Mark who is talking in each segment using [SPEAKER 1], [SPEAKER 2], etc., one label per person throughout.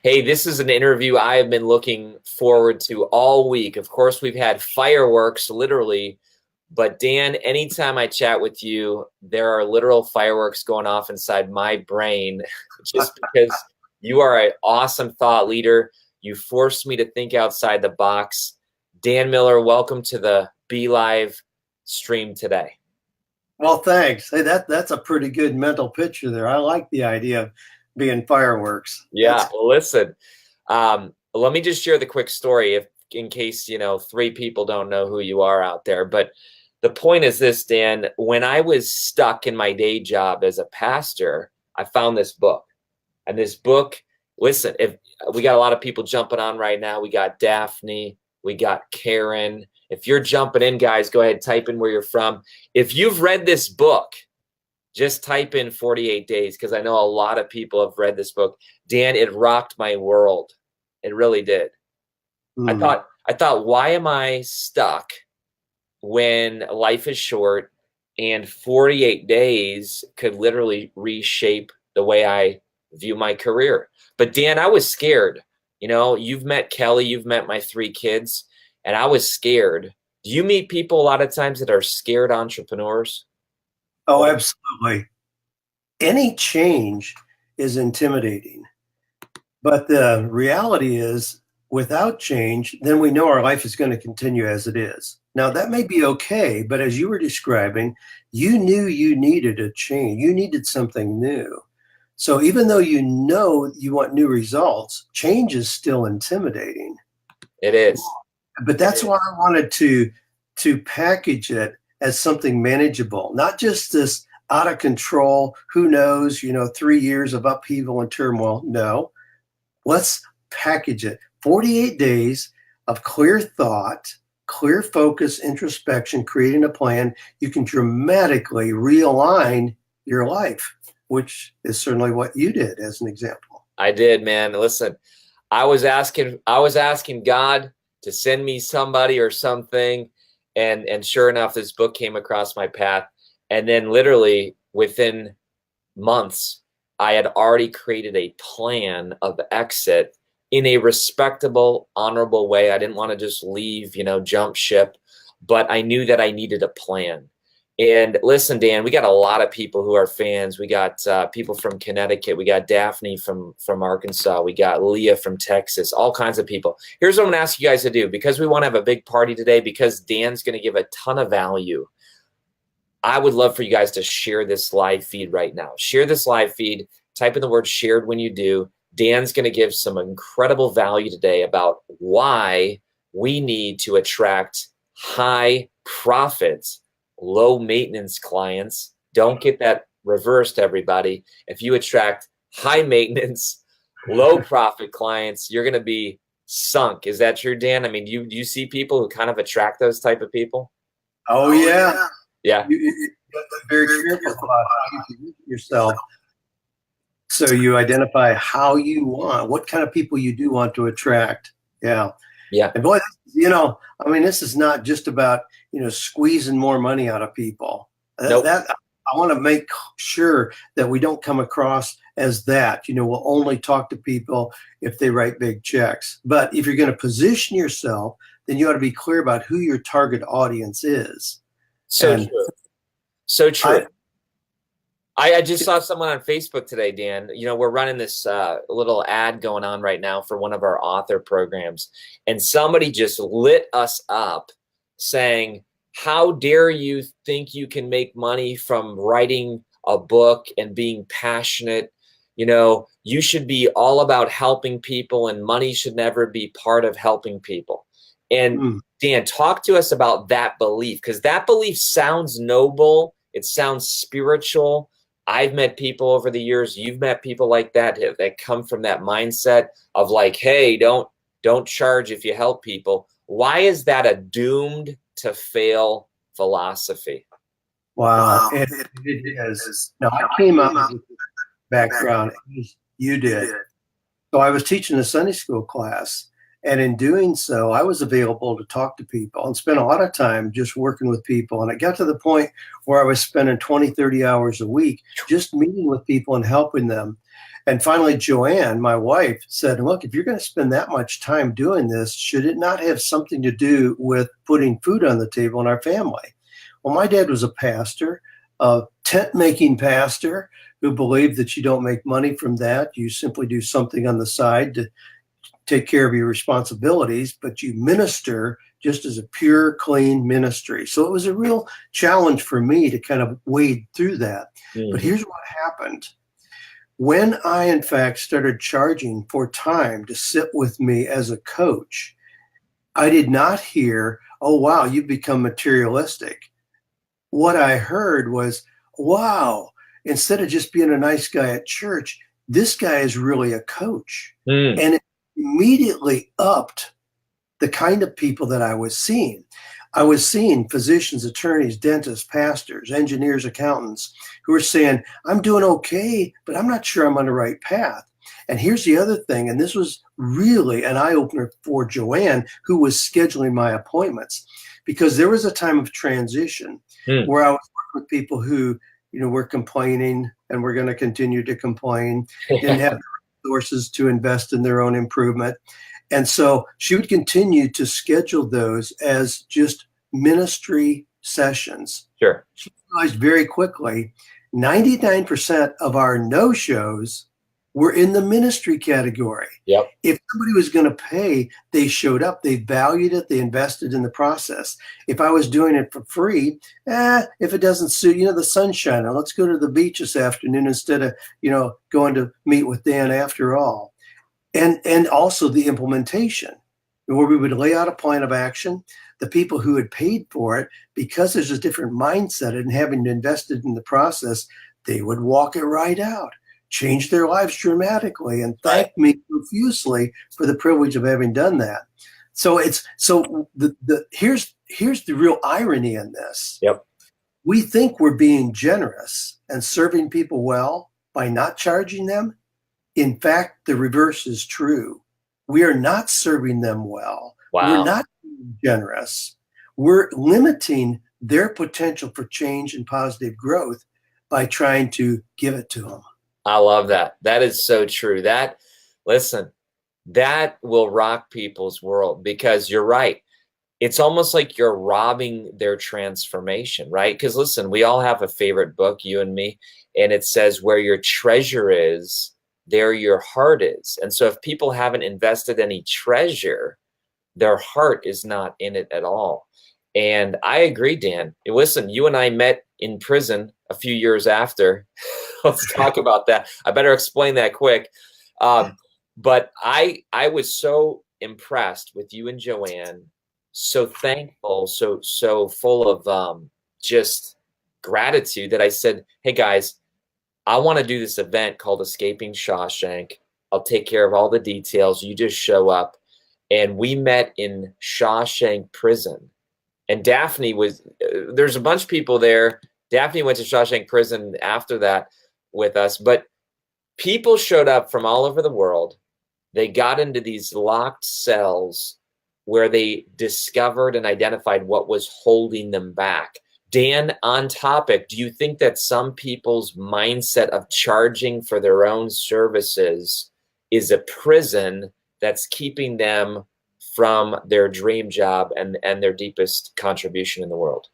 [SPEAKER 1] Hey, this is an interview I have been looking forward to all week. Of course, we've had fireworks, literally, but Dan, anytime I chat with you, there are literal fireworks going off inside my brain just because you are an awesome thought leader. You forced me to think outside the box. Dan Miller, welcome to the Be Live stream today.
[SPEAKER 2] Well, thanks. Hey, that's a pretty good mental picture there. I like the idea of being fireworks.
[SPEAKER 1] Yeah, well, listen, let me just share the quick story in case, 3 people don't know who you are out there. But the point is this, Dan, when I was stuck in my day job as a pastor, I found this book. And this book, listen, if we got a lot of people jumping on right now, we got Daphne, we got Karen. If you're jumping in, guys, go ahead, type in where you're from. If you've read this book, just type in 48 days, because I know a lot of people have read this book. Dan, it rocked my world. It really did. I thought, why am I stuck when life is short and 48 days could literally reshape the way I view my career? But Dan, I was scared. You've met Kelly, you've met my 3 kids, and I was scared. Do you meet people a lot of times that are scared entrepreneurs?
[SPEAKER 2] Oh, absolutely. Any change is intimidating. But the reality is, without change, then we know our life is going to continue as it is. Now, that may be okay, but as you were describing, you knew you needed a change. You needed something new. So even though you know you want new results, change is still intimidating.
[SPEAKER 1] It is.
[SPEAKER 2] But that's why I wanted to package it as something manageable, not just this out of control, who knows, 3 years of upheaval and turmoil. No, let's package it. 48 days of clear thought, clear focus, introspection, creating a plan. You can dramatically realign your life, which is certainly what you did as an example.
[SPEAKER 1] I did, man. Listen, I was asking God to send me somebody or something. And sure enough, this book came across my path. And then literally within months, I had already created a plan of exit in a respectable, honorable way. I didn't want to just leave, jump ship, but I knew that I needed a plan. And listen, Dan, we got a lot of people who are fans. We got people from Connecticut. We got Daphne from Arkansas. We got Leah from Texas, all kinds of people. Here's what I'm going to ask you guys to do. Because we want to have a big party today, because Dan's going to give a ton of value, I would love for you guys to share this live feed right now. Share this live feed. Type in the word shared when you do. Dan's going to give some incredible value today about why we need to attract high profits, low maintenance clients. Don't get that reversed, everybody. If you attract high maintenance, low profit clients, you're going to be sunk. Is that true, Dan? I mean, do you see people who kind of attract those type of people?
[SPEAKER 2] Oh, yeah.
[SPEAKER 1] Yeah.
[SPEAKER 2] You very careful about how you position yourself. So you identify how you want, what kind of people you do want to attract. Yeah.
[SPEAKER 1] Yeah.
[SPEAKER 2] And boy, this is not just about, squeezing more money out of people.
[SPEAKER 1] Nope.
[SPEAKER 2] I want to make sure that we don't come across as that. We'll only talk to people if they write big checks. But if you're going to position yourself, then you ought to be clear about who your target audience is.
[SPEAKER 1] True. So true. I just saw someone on Facebook today, Dan. We're running this little ad going on right now for one of our author programs. And somebody just lit us up saying, how dare you think you can make money from writing a book and being passionate? You should be all about helping people, and money should never be part of helping people. And Dan, talk to us about that belief, because that belief sounds noble. It sounds spiritual. I've met people over the years. You've met people like that come from that mindset of like, hey, don't charge if you help people. Why is that a doomed to fail philosophy?
[SPEAKER 2] Wow, it is. Now, I came out with background as you did. So I was teaching a Sunday school class, and in doing so, I was available to talk to people and spend a lot of time just working with people. And I got to the point where I was spending 20, 30 hours a week just meeting with people and helping them. And finally, Joanne, my wife, said, look, if you're going to spend that much time doing this, should it not have something to do with putting food on the table in our family? Well, my dad was a pastor, a tent-making pastor who believed that you don't make money from that. You simply do something on the side to take care of your responsibilities, but you minister just as a pure, clean ministry. So it was a real challenge for me to kind of wade through that. Mm-hmm. But here's what happened. When I, in fact, started charging for time to sit with me as a coach, I did not hear, oh, wow, you've become materialistic. What I heard was, wow, instead of just being a nice guy at church, this guy is really a coach. And it immediately upped the kind of people that I was seeing. I was seeing physicians, attorneys, dentists, pastors, engineers, accountants who were saying, I'm doing okay, but I'm not sure I'm on the right path. And here's the other thing, and this was really an eye-opener for Joanne, who was scheduling my appointments, because there was a time of transition where I was working with people who, were complaining and were going to continue to complain, didn't have the resources to invest in their own improvement. And so she would continue to schedule those as just ministry sessions.
[SPEAKER 1] Sure.
[SPEAKER 2] She realized very quickly, 99% of our no-shows were in the ministry category.
[SPEAKER 1] Yep.
[SPEAKER 2] If somebody was going to pay, they showed up, they valued it, they invested in the process. If I was doing it for free, if it doesn't suit, the sun's shining, let's go to the beach this afternoon instead of, going to meet with Dan after all. And also the implementation, where we would lay out a plan of action. The people who had paid for it, because there's a different mindset and having invested in the process, they would walk it right out, change their lives dramatically, and thank me profusely for the privilege of having done that. So here's the real irony in this.
[SPEAKER 1] Yep.
[SPEAKER 2] We think we're being generous and serving people well by not charging them. In fact, the reverse is true. We are not serving them well.
[SPEAKER 1] Wow.
[SPEAKER 2] We're not being generous. We're limiting their potential for change and positive growth by trying to give it to them.
[SPEAKER 1] I love that. That is so true. That will rock people's world, because you're right. It's almost like you're robbing their transformation, right? Because listen, we all have a favorite book, you and me, and it says where your treasure is, there your heart is. And so if people haven't invested any treasure, their heart is not in it at all. And I agree, Dan. Listen, you and I met in prison a few years after. Let's talk about that. I better explain that quick. But I was so impressed with you and Joanne, so thankful, so full of just gratitude, that I said, hey guys, I want to do this event called Escaping Shawshank. I'll take care of all the details. You just show up. And we met in Shawshank Prison. And Daphne there's a bunch of people there. Daphne went to Shawshank Prison after that with us. But people showed up from all over the world. They got into these locked cells where they discovered and identified what was holding them back. Dan, on topic, do you think that some people's mindset of charging for their own services is a prison that's keeping them from their dream job and their deepest contribution in the world?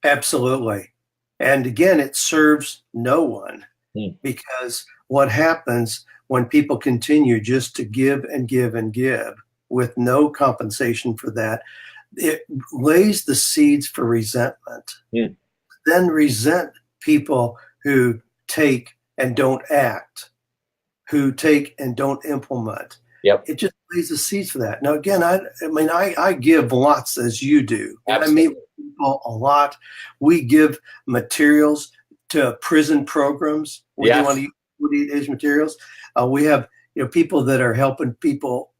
[SPEAKER 2] Absolutely. And again, it serves no one, because what happens when people continue just to give and give and give with no compensation for that, it lays the seeds for resentment. Then resent people who take and don't act, who take and don't implement.
[SPEAKER 1] Yep.
[SPEAKER 2] It just lays the seeds for that. Now, again, I give lots, as you do.
[SPEAKER 1] Absolutely.
[SPEAKER 2] I meet with people a lot. We give materials to prison programs. We
[SPEAKER 1] Yes.
[SPEAKER 2] want to use these materials. We have people that are helping people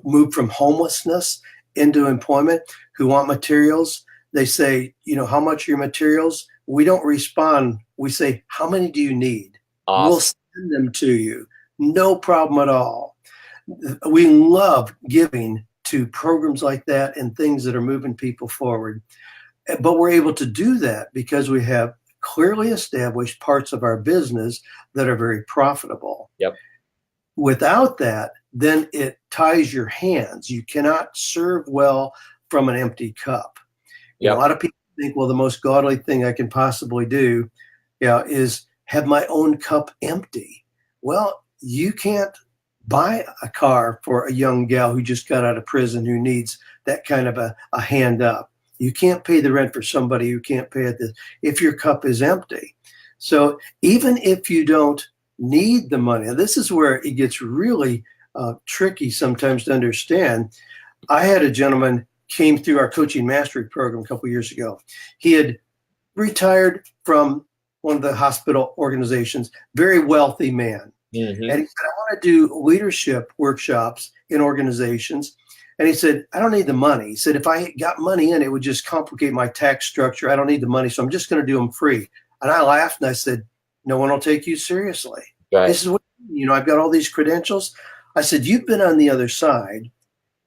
[SPEAKER 2] move from homelessness into employment who want materials. They say, how much are your materials? We don't respond. We say, how many do you need?
[SPEAKER 1] Awesome.
[SPEAKER 2] We'll send them to you. No problem at all. We love giving to programs like that and things that are moving people forward. But we're able to do that because we have clearly established parts of our business that are very profitable.
[SPEAKER 1] Yep.
[SPEAKER 2] Without that, then it ties your hands. You cannot serve well from an empty cup. You know, a lot of people think, well, the most godly thing I can possibly do, is have my own cup empty. Well, you can't buy a car for a young gal who just got out of prison who needs that kind of a hand up. You can't pay the rent for somebody who can't pay it if your cup is empty. So even if you don't need the money, and this is where it gets really tricky sometimes to understand. I had a gentleman came through our coaching mastery program a couple of years ago. He had retired from one of the hospital organizations, very wealthy man.
[SPEAKER 1] Mm-hmm.
[SPEAKER 2] And he said, I want to do leadership workshops in organizations. And he said, I don't need the money. He said, if I got money in, it would just complicate my tax structure. I don't need the money, so I'm just going to do them free. And I laughed and I said, no one will take you seriously.
[SPEAKER 1] Right.
[SPEAKER 2] This is what, I've got all these credentials. I said, you've been on the other side.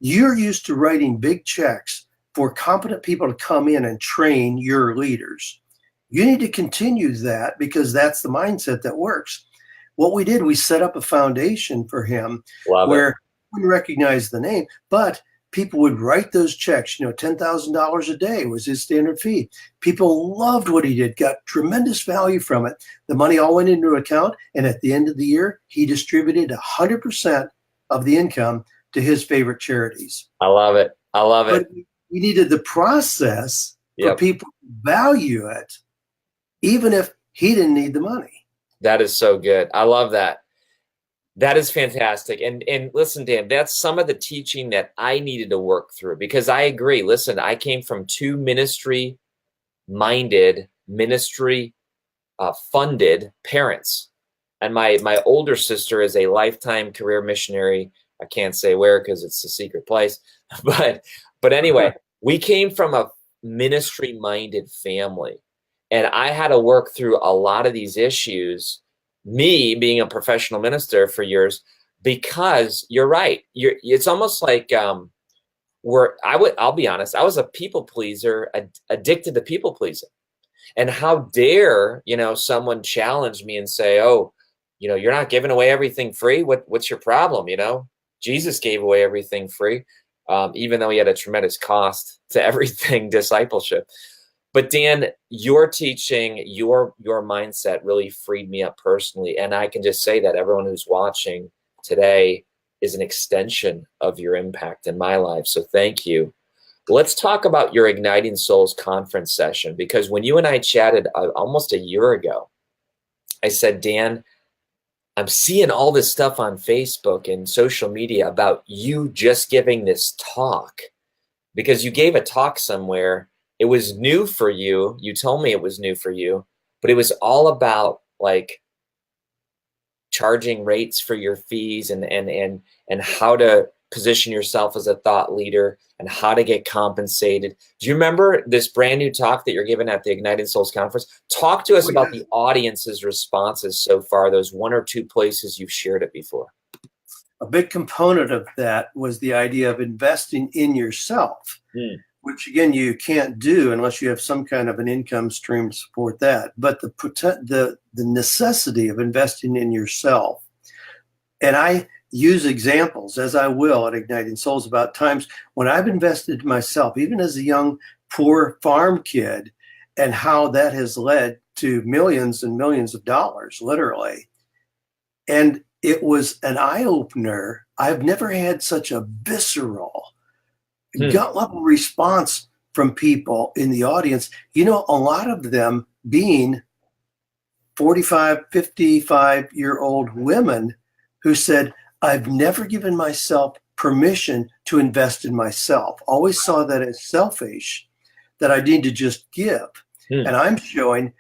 [SPEAKER 2] You're used to writing big checks for competent people to come in and train your leaders. You need to continue that because that's the mindset that works. What we did, we set up a foundation for him where we wouldn't recognize the name, but people would write those checks. $10,000 a day was his standard fee. People loved what he did, got tremendous value from it. The money all went into an account, and at the end of the year, he distributed 100% of the income to his favorite charities.
[SPEAKER 1] I love it. I love it.
[SPEAKER 2] But we needed the process for people to value it, even if he didn't need the money.
[SPEAKER 1] That is so good. I love that. That is fantastic. And listen, Dan, that's some of the teaching that I needed to work through, because I agree. Listen, I came from two ministry-minded, ministry-funded parents. And my older sister is a lifetime career missionary. I can't say where because it's a secret place. But anyway, we came from a ministry-minded family. And I had to work through a lot of these issues, me being a professional minister for years, because you're right. It's almost like I'll be honest, I was a people pleaser, addicted to people pleasing. And how dare, someone challenge me and say, oh, you're not giving away everything free. What's your problem? Jesus gave away everything free, even though he had a tremendous cost to everything, discipleship. But Dan, your teaching, your mindset really freed me up personally. And I can just say that everyone who's watching today is an extension of your impact in my life. So thank you. Let's talk about your Igniting Souls conference session, because when you and I chatted almost a year ago, I said, Dan, I'm seeing all this stuff on Facebook and social media about you just giving this talk, because you gave a talk somewhere. It was new for you. You told me it was new for you, but it was all about like charging rates for your fees and how to position yourself as a thought leader and how to get compensated. Do you remember this brand new talk that you're giving at the Igniting Souls conference? Talk to us about the audience's responses so far, those one or two places you've shared it before.
[SPEAKER 2] A big component of that was the idea of investing in yourself. Which again, you can't do unless you have some kind of an income stream to support that. But the necessity of investing in yourself. And I use examples, as I will at Igniting Souls, about times when I've invested in myself, even as a young, poor farm kid, and how that has led to millions and millions of dollars, literally. And it was an eye-opener. I've never had such a visceral gut level response from people in the audience, a lot of them being 45, 55-year-old women who said, I've never given myself permission to invest in myself. Always saw that as selfish, that I need to just give. And I'm showing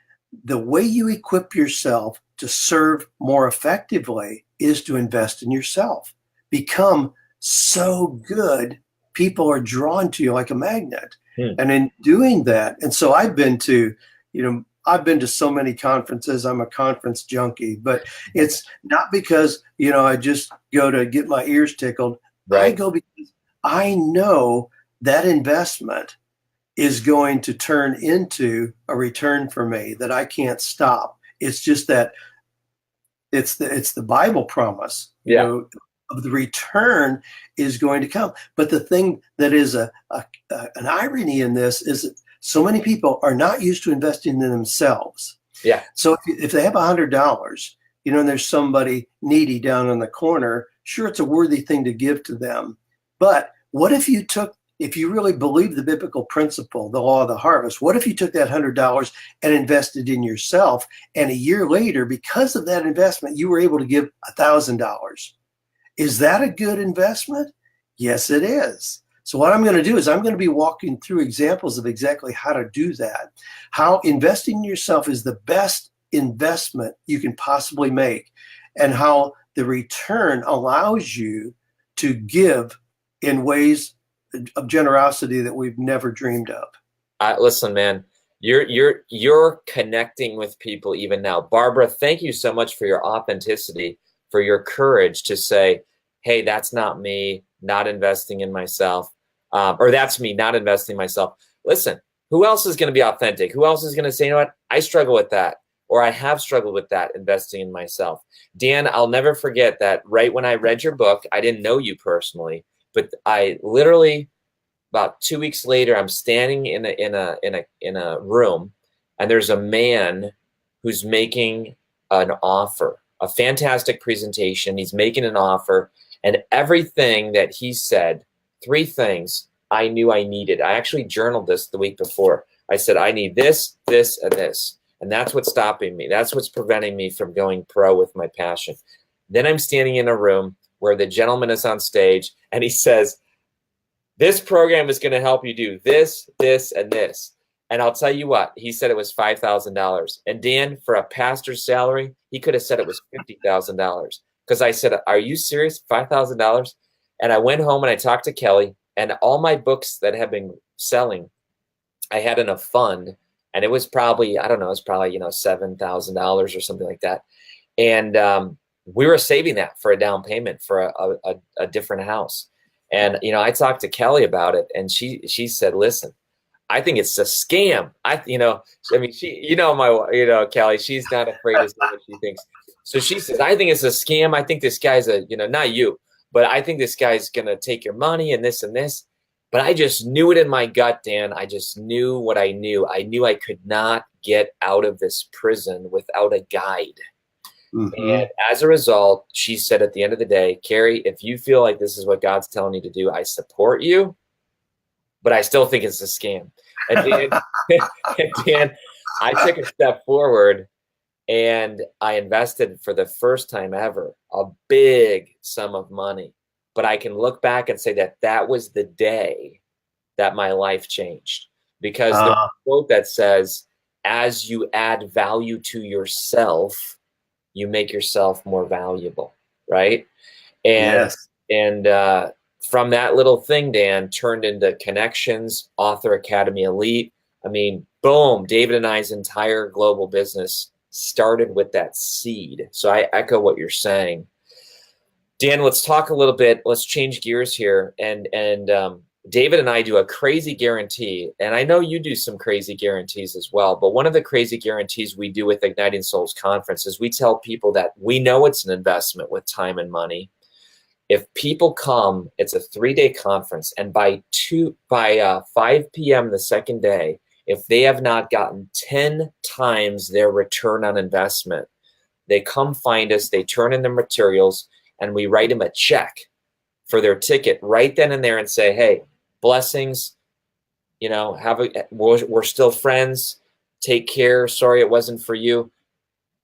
[SPEAKER 2] the way you equip yourself to serve more effectively is to invest in yourself. Become so good, people are drawn to you like a magnet. And in doing that, and so I've been to so many conferences. I'm a conference junkie, but it's not because, I just go to get my ears tickled. Right. I go because I know that investment is going to turn into a return for me that I can't stop. It's just that it's the Bible promise, you know, of the return is going to come. But the thing that is an irony in this is that so many people are not used to investing in themselves.
[SPEAKER 1] Yeah.
[SPEAKER 2] So if they have $100, you know, and there's somebody needy down in the corner, sure, it's a worthy thing to give to them. But what if you really believe the biblical principle, the law of the harvest, what if you took that $100 and invested in yourself, and a year later, because of that investment, you were able to give $1,000? Is that a good investment? Yes, it is. So what I'm going to do is I'm going to be walking through examples of exactly how to do that, how investing in yourself is the best investment you can possibly make, and how the return allows you to give in ways of generosity that we've never dreamed of.
[SPEAKER 1] Listen, man, you're connecting with people even now. Barbara, thank you so much for your authenticity, for your courage to say, hey, that's not me, not investing in myself, or that's me, not investing in myself. Listen, who else is going to be authentic? Who else is going to say, you know what, I struggle with that, or I have struggled with that, investing in myself. Dan, I'll never forget that right when I read your book, I didn't know you personally, but I literally, about 2 weeks later, I'm standing in a room, and there's a man who's making an offer, a fantastic presentation. He's making an offer, and everything that he said, 3 things I knew I needed. I actually journaled this the week before. I said, I need this, this, and this. And that's what's stopping me. That's what's preventing me from going pro with my passion. Then I'm standing in a room where the gentleman is on stage, and he says, this program is going to help you do this, this, and this. And I'll tell you what, he said it was $5,000. And Dan, for a pastor's salary, he could have said it was $50,000. Because I said, are you serious? $5,000? And I went home and I talked to Kelly, and all my books that have been selling, I had in a fund, and it was probably, I don't know, it's probably, you know, $7,000 or something like that. And we were saving that for a down payment for a different house. And, you know, I talked to Kelly about it, and she said, listen, I think it's a scam. Kelly, she's not afraid to say what she thinks. So she says, I think it's a scam. I think this guy's not you, but I think this guy's going to take your money and this and this. But I just knew it in my gut, Dan. I just knew what I knew. I knew I could not get out of this prison without a guide. Mm-hmm. And as a result, she said at the end of the day, Kary, if you feel like this is what God's telling you to do, I support you, but I still think it's a scam. And Dan, I took a step forward, and I invested for the first time ever a big sum of money. But I can look back and say that was the day that my life changed, because there's a quote that says, as you add value to yourself, you make yourself more valuable, right? And yes. From that little thing, Dan, turned into connections, Author Academy Elite. I mean, boom, David and I's entire global business started with that seed. So I echo what you're saying. Dan, let's talk a little bit. Let's change gears here. And David and I do a crazy guarantee. And I know you do some crazy guarantees as well. But one of the crazy guarantees we do with Igniting Souls Conference is we tell people that we know it's an investment with time and money. If people come, it's a 3-day conference. And by 5 p.m. the second day, if they have not gotten 10 times their return on investment, they come find us, they turn in their materials, and we write them a check for their ticket right then and there and say, hey, blessings, you know, we're still friends. Take care. Sorry it wasn't for you.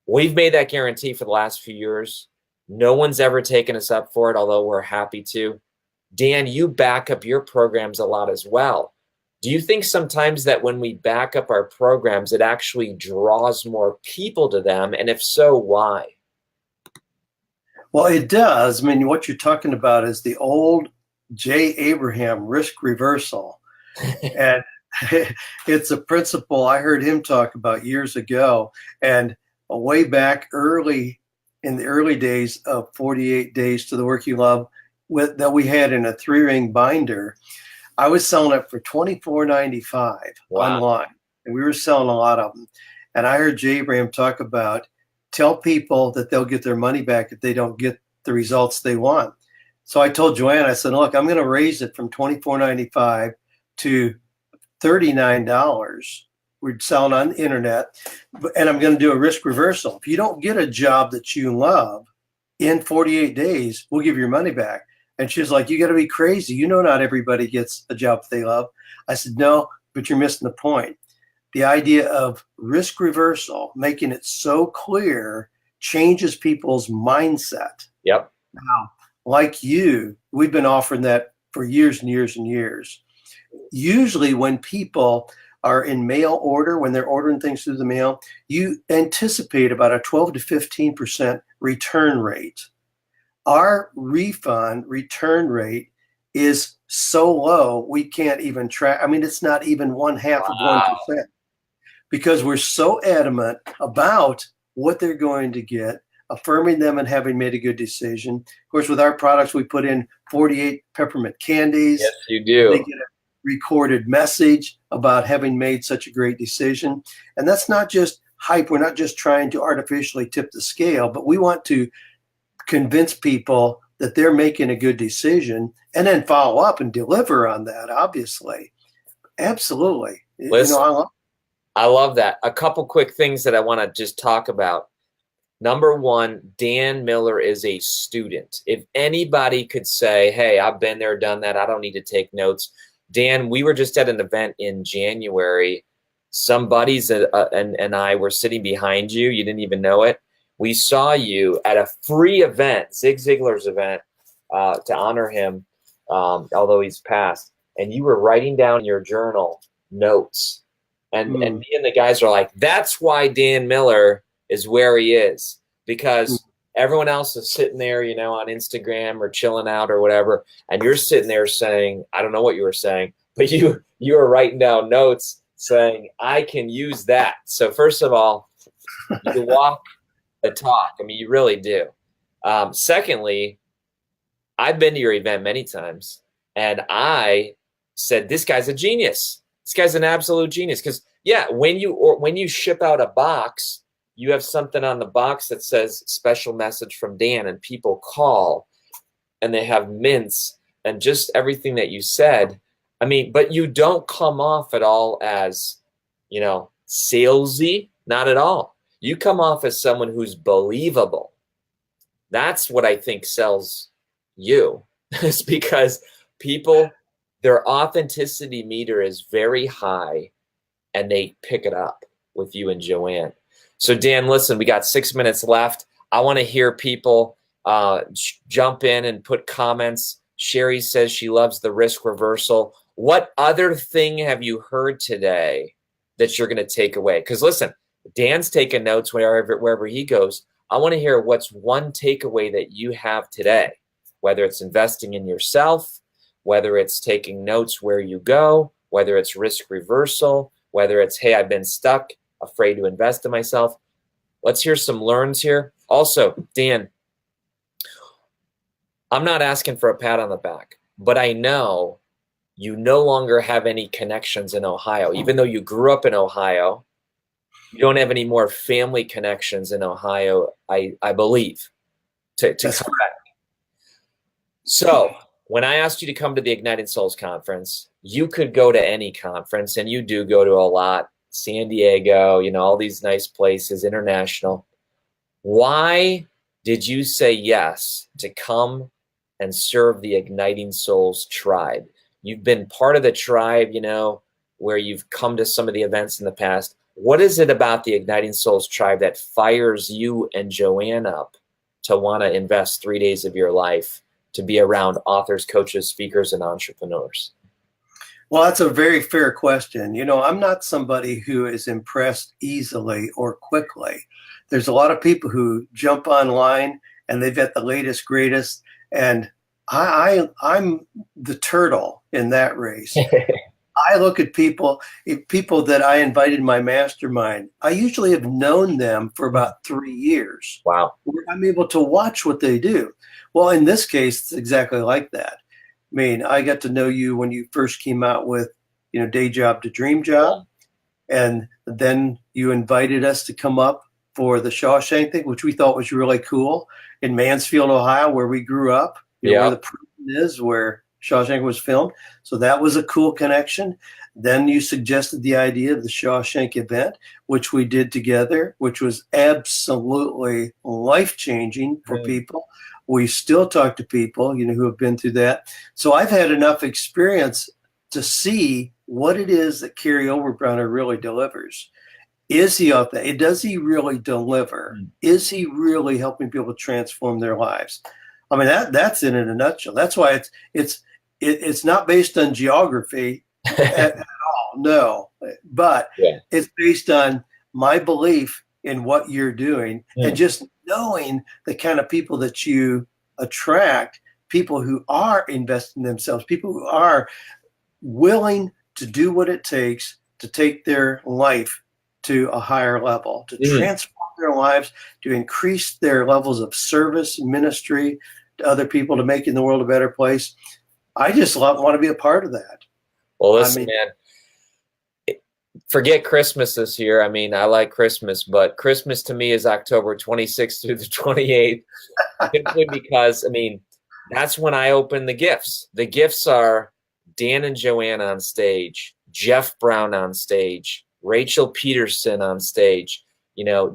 [SPEAKER 1] We've made that guarantee for the last few years. No one's ever taken us up for it, although we're happy to. Dan, you back up your programs a lot as well. Do you think sometimes that when we back up our programs, it actually draws more people to them? And if so, why?
[SPEAKER 2] Well, it does. I mean, what you're talking about is the old J. Abraham risk reversal. And it's a principle I heard him talk about years ago. And way back in the early days of 48 Days to the Work You Love that we had in a 3-ring binder, I was selling it for $24.95 online, and we were selling a lot of them. And I heard J. Abraham talk about tell people that they'll get their money back if they don't get the results they want. So I told Joanne, I said, look, I'm going to raise it from $24.95 to $39. We're selling on the internet, and I'm going to do a risk reversal. If you don't get a job that you love in 48 days, we'll give you your money back. And she's like, you got to be crazy. You know, not everybody gets a job that they love. I said, no, but you're missing the point. The idea of risk reversal, making it so clear, changes people's mindset.
[SPEAKER 1] Yep.
[SPEAKER 2] Now, like you, we've been offering that for years and years and years. Usually when people are in mail order, when they're ordering things through the mail, you anticipate about a 12 to 15% return rate. Our refund return rate is so low, we can't even track. I mean, it's not even 1/2 of 1%, because we're so adamant about what they're going to get, affirming them and having made a good decision. Of course, with our products, we put in 48 peppermint candies.
[SPEAKER 1] Yes, you do.
[SPEAKER 2] They get a recorded message about having made such a great decision. And that's not just hype. We're not just trying to artificially tip the scale, but we want to convince people that they're making a good decision and then follow up and deliver on that, obviously. Absolutely.
[SPEAKER 1] Listen, I love that. A couple quick things that I want to just talk about. Number one, Dan Miller is a student. If anybody could say, hey, I've been there, done that, I don't need to take notes. Dan, we were just at an event in January. Some buddies and I were sitting behind you. You didn't even know it. We saw you at a free event, Zig Ziglar's event, to honor him, although he's passed. And you were writing down in your journal notes. And me and the guys are like, that's why Dan Miller is where he is, because everyone else is sitting there, you know, on Instagram or chilling out or whatever. And you're sitting there saying, I don't know what you were saying, but you were writing down notes saying, I can use that. So first of all, you walk the talk. I mean, you really do. Secondly, I've been to your event many times, and I said, this guy's a genius. This guy's an absolute genius. Because, yeah, when you ship out a box, you have something on the box that says special message from Dan, and people call, and they have mints and just everything that you said. I mean, but you don't come off at all as, you know, salesy, not at all. You come off as someone who's believable. That's what I think sells you. It's because people, their authenticity meter is very high, and they pick it up with you and Joanne. So Dan, listen, we got 6 minutes left. I want to hear people jump in and put comments. Cheri says she loves the risk reversal. What other thing have you heard today that you're going to take away? Because listen, Dan's taking notes wherever he goes. I want to hear what's one takeaway that you have today, whether it's investing in yourself, whether it's taking notes where you go, whether it's risk reversal, whether it's, hey, I've been stuck, afraid to invest in myself. Let's hear some learns here. Also, Dan, I'm not asking for a pat on the back, but I know you no longer have any connections in Ohio. Even though you grew up in Ohio, you don't have any more family connections in Ohio, I believe, to correct. So when I asked you to come to the Igniting Souls conference, you could go to any conference, and you do go to a lot. San Diego, you know, all these nice places, international. Why did you say yes to come and serve the Igniting Souls tribe? You've been part of the tribe, you know, where you've come to some of the events in the past. What is it about the Igniting Souls tribe that fires you and Joanne up to want to invest 3 days of your life to be around authors, coaches, speakers, and entrepreneurs?
[SPEAKER 2] Well, that's a very fair question. You know, I'm not somebody who is impressed easily or quickly. There's a lot of people who jump online and they've got the latest, greatest, and I'm the turtle in that race. I look at people that I invited in my mastermind. I usually have known them for about 3 years.
[SPEAKER 1] Wow.
[SPEAKER 2] I'm able to watch what they do. Well, in this case, it's exactly like that. mean, I got to know you when you first came out with, Day Job to Dream Job. And then you invited us to come up for the Shawshank thing, which we thought was really cool in Mansfield, Ohio, where we grew up, where the prison is, where Shawshank was filmed. So that was a cool connection. Then you suggested the idea of the Shawshank event, which we did together, which was absolutely life-changing for people. We still talk to people, who have been through that. So I've had enough experience to see what it is that Kary Oberbrunner really delivers. Is he out there? Does he really deliver? Is he really helping people transform their lives? I mean, that's it in a nutshell. That's why it's not based on geography at all, no. But it's based on my belief in what you're doing and just knowing the kind of people that you attract, people who are investing in themselves, people who are willing to do what it takes to take their life to a higher level, to transform their lives, to increase their levels of service, ministry to other people, to making the world a better place. I just want to be a part of that.
[SPEAKER 1] Well, listen, man, forget Christmas this year. I mean, I like Christmas, but Christmas to me is October 26th through the 28th, simply because, I mean, that's when I open the gifts. The gifts are Dan and Joanne on stage, Jeff Brown on stage, Rachel Peterson on stage,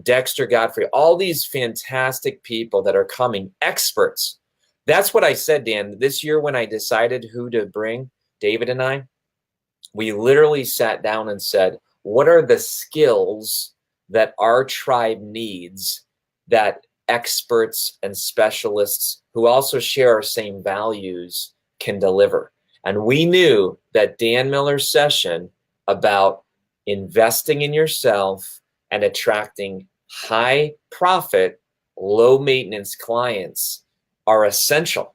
[SPEAKER 1] Dexter Godfrey, all these fantastic people that are coming, experts. That's what I said, Dan. This year when I decided who to bring, David and I, we literally sat down and said, what are the skills that our tribe needs that experts and specialists who also share our same values can deliver? And we knew that Dan Miller's session about investing in yourself and attracting high profit, low maintenance clients are essential.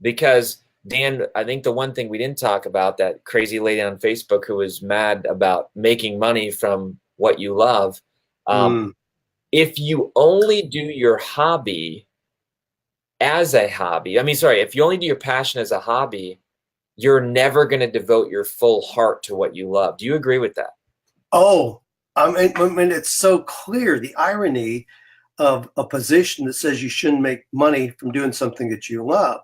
[SPEAKER 1] Because Dan, I think the one thing we didn't talk about, that crazy lady on Facebook who was mad about making money from what you love. If you only do your hobby as a hobby, if you only do your passion as a hobby, you're never going to devote your full heart to what you love. Do you agree with that?
[SPEAKER 2] Oh, I mean, it's so clear, the irony of a position that says you shouldn't make money from doing something that you love.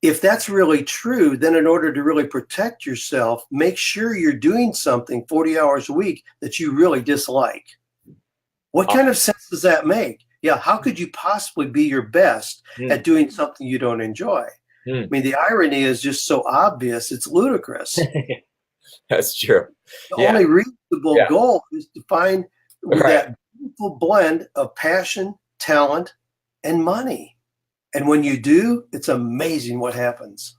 [SPEAKER 2] If that's really true, then in order to really protect yourself, make sure you're doing something 40 hours a week that you really dislike. What kind of sense does that make? Yeah, how could you possibly be your best at doing something you don't enjoy? I mean, the irony is just so obvious, it's ludicrous.
[SPEAKER 1] That's true.
[SPEAKER 2] The only reasonable goal is to find that beautiful blend of passion, talent, and money. And when you do, it's amazing what happens.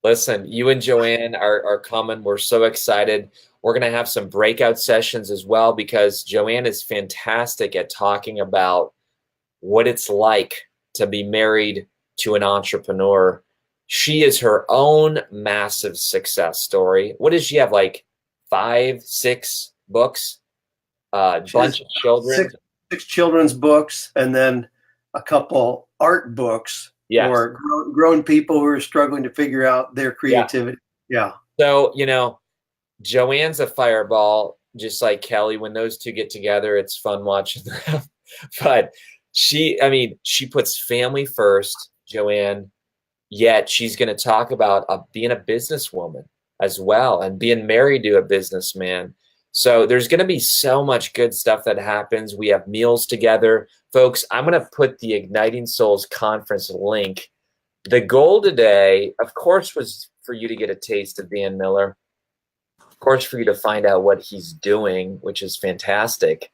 [SPEAKER 1] Listen, you and Joanne are coming. We're so excited. We're going to have some breakout sessions as well, because Joanne is fantastic at talking about what it's like to be married to an entrepreneur. She is her own massive success story. What does she have, like 5, 6 books? Bunch of children.
[SPEAKER 2] Six children's books, and then a couple art books for grown people who are struggling to figure out their creativity.
[SPEAKER 1] So, Joanne's a fireball, just like Kelly. When those two get together, it's fun watching them. But she puts family first, Joanne, yet she's going to talk about being a businesswoman as well and being married to a businessman. So there's going to be so much good stuff that happens. We have meals together. Folks, I'm going to put the Igniting Souls Conference link. The goal today, of course, was for you to get a taste of Dan Miller. Of course, for you to find out what he's doing, which is fantastic.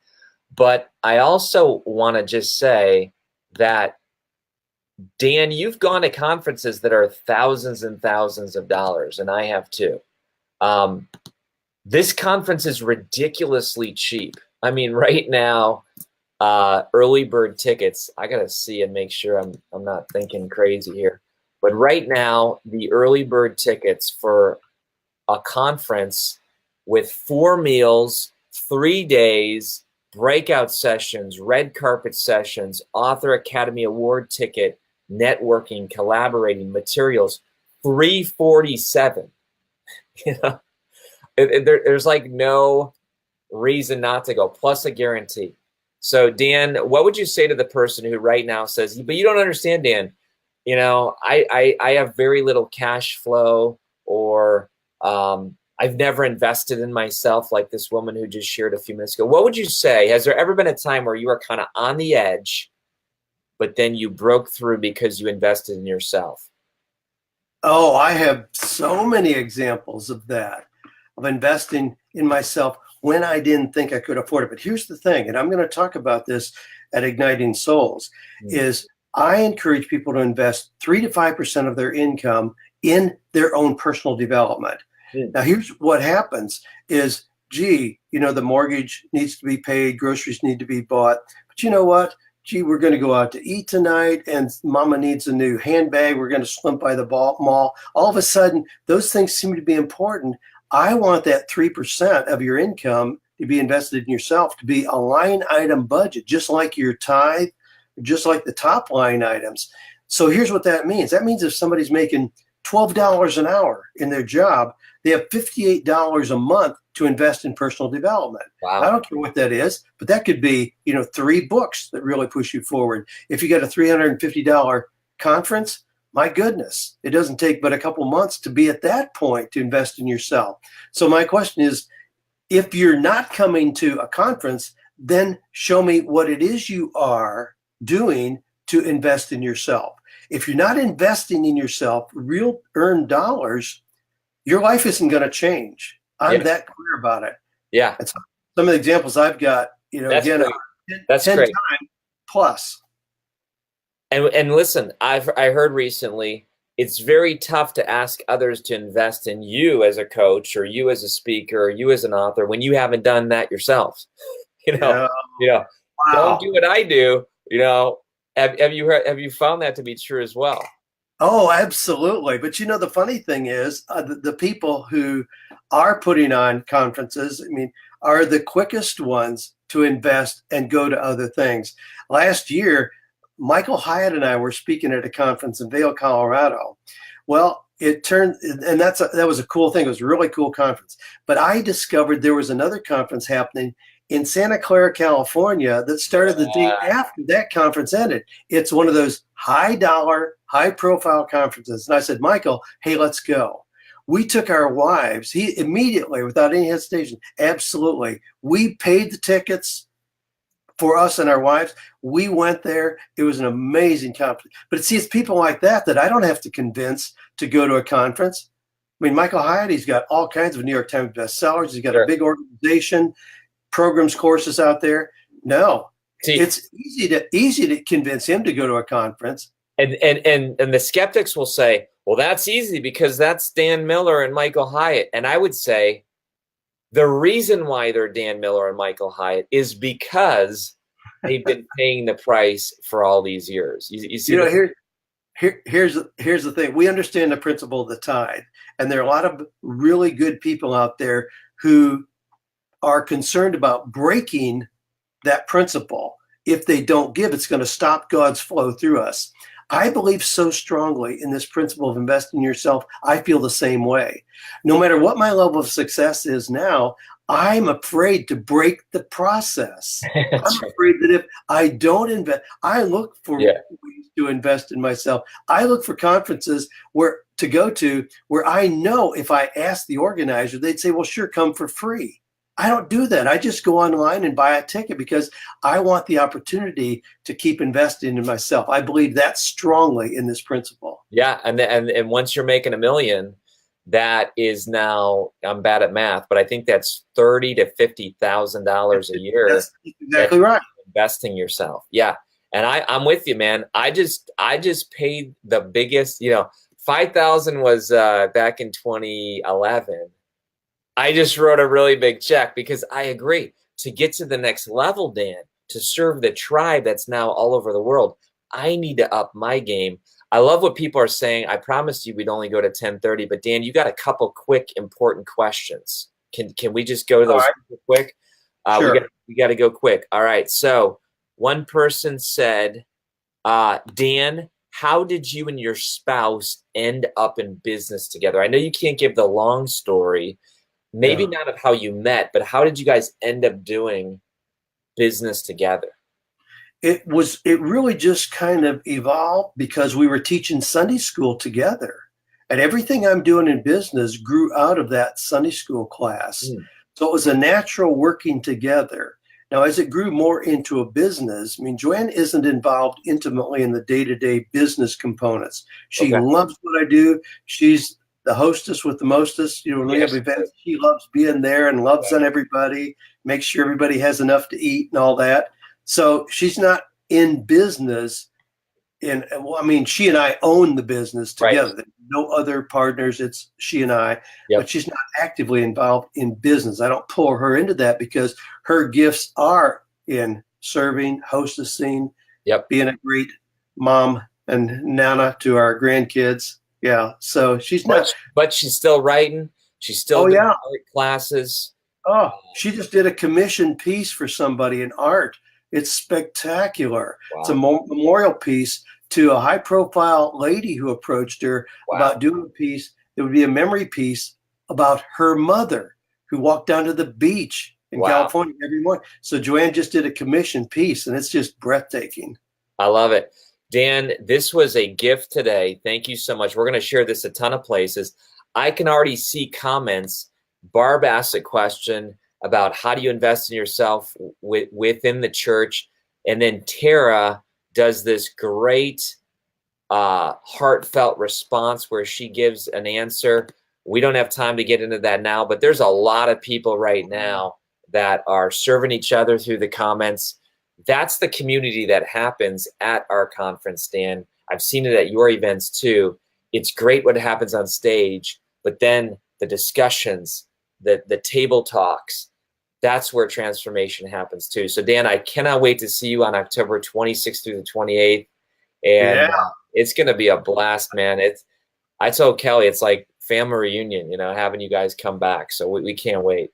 [SPEAKER 1] But I also want to just say that, Dan, you've gone to conferences that are thousands and thousands of dollars, and I have too. This conference is ridiculously cheap. I mean, right now, early bird tickets, I got to see and make sure I'm not thinking crazy here. But right now, the early bird tickets for a conference with 4 meals, 3 days, breakout sessions, red carpet sessions, Author Academy Award ticket, networking, collaborating, materials, 347. You know, there's like no reason not to go, plus a guarantee. So Dan, what would you say to the person who right now says, but you don't understand, Dan, you know, I have very little cash flow, or I've never invested in myself, like this woman who just shared a few minutes ago. What would you say? Has there ever been a time where you were kind of on the edge, but then you broke through because you invested in yourself?
[SPEAKER 2] Oh, I have so many examples of that, of investing in myself when I didn't think I could afford it. But here's the thing, and I'm going to talk about this at Igniting Souls, is I encourage people to invest 3 to 5% of their income in their own personal development. Now, here's what happens is, gee, you know, the mortgage needs to be paid, groceries need to be bought. But you know what? Gee, we're going to go out to eat tonight, and mama needs a new handbag. We're going to slump by the mall. All of a sudden, those things seem to be important. I want that 3% of your income to be invested in yourself, to be a line item budget, just like your tithe, just like the top line items. So here's what that means. That means if somebody's making $12 an hour in their job, they have $58 a month to invest in personal development.
[SPEAKER 1] Wow.
[SPEAKER 2] I don't care what that is, but that could be, you know, 3 books that really push you forward. If you got a $350 conference, my goodness, it doesn't take but a couple months to be at that point to invest in yourself. So my question is, if you're not coming to a conference, then show me what it is you are doing to invest in yourself. If you're not investing in yourself, real earned dollars, your life isn't going to change. I'm that clear about it.
[SPEAKER 1] Yeah.
[SPEAKER 2] That's some of the examples I've got, you know,
[SPEAKER 1] That's
[SPEAKER 2] again,
[SPEAKER 1] great. That's
[SPEAKER 2] 10
[SPEAKER 1] great.
[SPEAKER 2] times plus.
[SPEAKER 1] And listen, I heard recently, it's very tough to ask others to invest in you as a coach, or you as a speaker, or you as an author, when you haven't done that yourself. You know,
[SPEAKER 2] Wow.
[SPEAKER 1] Don't do what I do. You know, have you found that to be true as well?
[SPEAKER 2] Oh, absolutely. But you know, the funny thing is, the people who are putting on conferences, I mean, are the quickest ones to invest and go to other things. Last year, Michael Hyatt and I were speaking at a conference in Vail, Colorado. Well, it turned, and that was a cool thing. It was a really cool conference. But I discovered there was another conference happening in Santa Clara, California, that started the day after that conference ended. It's one of those high dollar, high profile conferences. And I said, Michael, hey, let's go. We took our wives. He immediately, without any hesitation, absolutely. We paid the tickets for us and our wives. We went there. It was an amazing conference. But see, it's people like that I don't have to convince to go to a conference. I mean, Michael Hyatt, he's got all kinds of New York Times bestsellers. He's got a big organization, programs, courses out there. No, it's easy to convince him to go to a conference.
[SPEAKER 1] And the skeptics will say, well, that's easy because that's Dan Miller and Michael Hyatt. And I would say the reason why they're Dan Miller and Michael Hyatt is because they've been paying the price for all these years. You see,
[SPEAKER 2] here's the thing. We understand the principle of the tithe, and there are a lot of really good people out there who are concerned about breaking that principle. If they don't give, it's going to stop God's flow through us. I believe so strongly in this principle of investing in yourself. I feel the same way. No matter what my level of success is now, I'm afraid to break the process. I'm afraid that if I don't invest, I look for ways to invest in myself. I look for conferences to go to where I know if I ask the organizer, they'd say, well, sure, come for free. I don't do that. I just go online and buy a ticket because I want the opportunity to keep investing in myself. I believe that strongly in this principle.
[SPEAKER 1] Yeah, and once you're making $1 million, that is now, I'm bad at math, but I think that's $30,000 to $50,000 a year.
[SPEAKER 2] That's exactly right.
[SPEAKER 1] Investing yourself. Yeah, and I'm with you, man. I just paid the biggest. You know, 5,000 was back in 2011. I just wrote a really big check because I agree, to get to the next level, Dan, to serve the tribe that's now all over the world, I need to up my game. I love what people are saying. I promised you we'd only go to 10:30, but Dan, you got a couple quick, important questions. Can we just go to those quick?
[SPEAKER 2] Sure.
[SPEAKER 1] We got to go quick. All right. So one person said, Dan, how did you and your spouse end up in business together? I know you can't give the long story, maybe
[SPEAKER 2] Yeah.
[SPEAKER 1] not of how you met, but how did you guys end up doing business together?
[SPEAKER 2] It really just kind of evolved because we were teaching Sunday school together. And everything I'm doing in business grew out of that Sunday school class.
[SPEAKER 1] Mm,
[SPEAKER 2] So it was a natural working together. Now, as it grew more into a business, I mean, Joanne isn't involved intimately in the day-to-day business components. She
[SPEAKER 1] okay.
[SPEAKER 2] loves what I do. She's the hostess with the mostest. You know, when we have
[SPEAKER 1] Yes.
[SPEAKER 2] events, she loves being there and loves
[SPEAKER 1] Right.
[SPEAKER 2] on everybody, makes sure everybody has enough to eat and all that. So she's not in business. Well, I mean, she and I own the business
[SPEAKER 1] Right.
[SPEAKER 2] together. There's no other partners. It's she and I, but
[SPEAKER 1] Yep.
[SPEAKER 2] she's not actively involved in business. I don't pull her into that because her gifts are in serving, hostessing,
[SPEAKER 1] Yep.
[SPEAKER 2] being a great mom and nana to our grandkids. Yeah. So she's
[SPEAKER 1] But,
[SPEAKER 2] not.
[SPEAKER 1] but she's still writing. She's still
[SPEAKER 2] Oh,
[SPEAKER 1] doing
[SPEAKER 2] yeah.
[SPEAKER 1] art classes.
[SPEAKER 2] Oh, she just did a commission piece for somebody in art. It's spectacular. It's a
[SPEAKER 1] Wow.
[SPEAKER 2] memorial piece to a high profile lady who approached her
[SPEAKER 1] Wow.
[SPEAKER 2] about doing a piece that would be a memory piece about her mother who walked down to the beach in
[SPEAKER 1] Wow.
[SPEAKER 2] California every morning. So Joanne just did a commission piece and it's just breathtaking.
[SPEAKER 1] I love it. Dan, this was a gift today. Thank you so much. We're going to share this a ton of places. I can already see comments. Barb asked a question about how do you invest in yourself within the church. And then Tara does this great heartfelt response where she gives an answer. We don't have time to get into that now, but there's a lot of people right now that are serving each other through the comments. That's the community that happens at our conference, Dan. I've seen it at your events too. It's great what happens on stage, but then the discussions, the table talks, that's where transformation happens too. So Dan, I cannot wait to see you on October 26th through the 28th. And
[SPEAKER 2] Yeah.
[SPEAKER 1] it's going to be a blast, man. I told Kelly, it's like family reunion, having you guys come back. So we can't wait.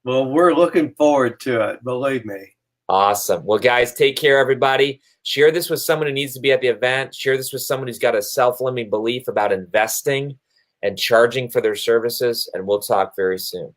[SPEAKER 2] Well, we're looking forward to it. Believe me.
[SPEAKER 1] Awesome. Well, guys, take care, everybody. Share this with someone who needs to be at the event. Share this with someone who's got a self-limiting belief about investing and charging for their services. And we'll talk very soon.